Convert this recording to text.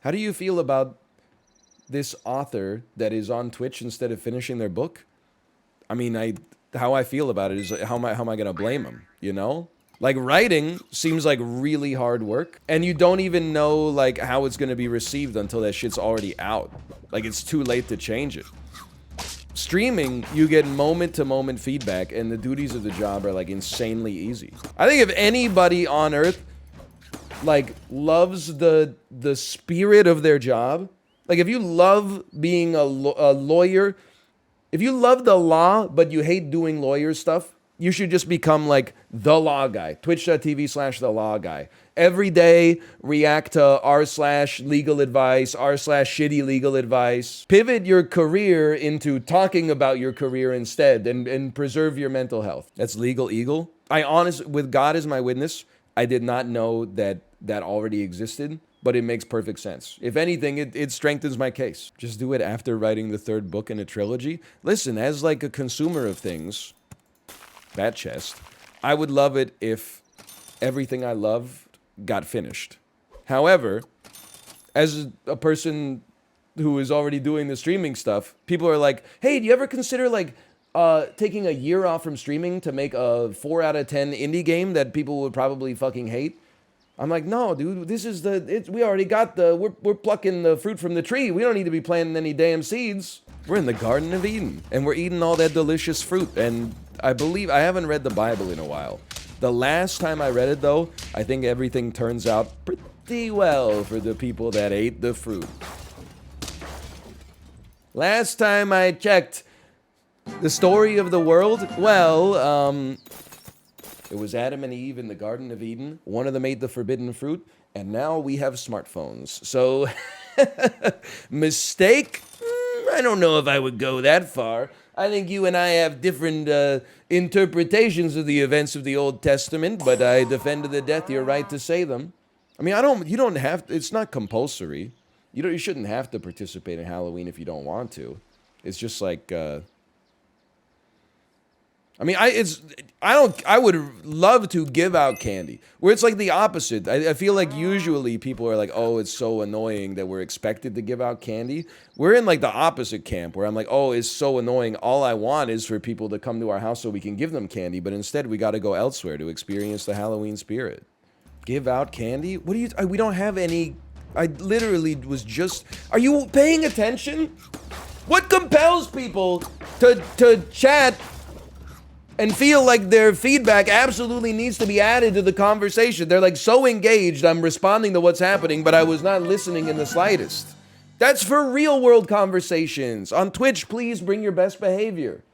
How do you feel about this author that is on Twitch instead of finishing their book? I mean, how I feel about it is how am I gonna blame him? You know, like writing seems like really hard work, and you don't even know like how it's gonna be received until that shit's already out. Like it's too late to change it. Streaming, you get moment-to-moment feedback, and the duties of the job are like insanely easy. I think if anybody on Earth like loves the spirit of their job, like if you love being a lawyer, if you love the law but you hate doing lawyer stuff, you should just become like the law guy. Twitch.tv/the law guy. Every day, react to r/legal advice, r/shitty legal advice. Pivot your career into talking about your career instead, and preserve your mental health. That's Legal Eagle. I honestly, with God as my witness, I did not know that that already existed, but it makes perfect sense. If anything, it strengthens my case. Just do it after writing the third book in a trilogy. Listen, as like a consumer of things, that chest, I would love it if everything I loved got finished. However, as a person who is already doing the streaming stuff, people are like, hey, do you ever consider like taking a year off from streaming to make a 4 out of 10 indie game that people would probably fucking hate? I'm like, no, dude, this is we already got we're plucking the fruit from the tree. We don't need to be planting any damn seeds. We're in the Garden of Eden, and we're eating all that delicious fruit. And I believe, I haven't read the Bible in a while. The last time I read it, though, I think everything turns out pretty well for the people that ate the fruit. Last time I checked the story of the world, well, it was Adam and Eve in the Garden of Eden. One of them ate the forbidden fruit, and now we have smartphones. So, mistake? I don't know if I would go that far. I think you and I have different interpretations of the events of the Old Testament, but I defend to the death your right to say them. I mean, you don't have to, it's not compulsory. You shouldn't have to participate in Halloween if you don't want to. It's just like, I mean, I would love to give out candy. Where it's like the opposite. I feel like usually people are like, oh, it's so annoying that we're expected to give out candy. We're in like the opposite camp where I'm like, oh, it's so annoying. All I want is for people to come to our house so we can give them candy. But instead, we got to go elsewhere to experience the Halloween spirit. Give out candy? What do you, we don't have any, I literally was just, are you paying attention? What compels people to chat and feel like their feedback absolutely needs to be added to the conversation? They're like so engaged, I'm responding to what's happening, but I was not listening in the slightest. That's for real world conversations. On Twitch, please bring your best behavior.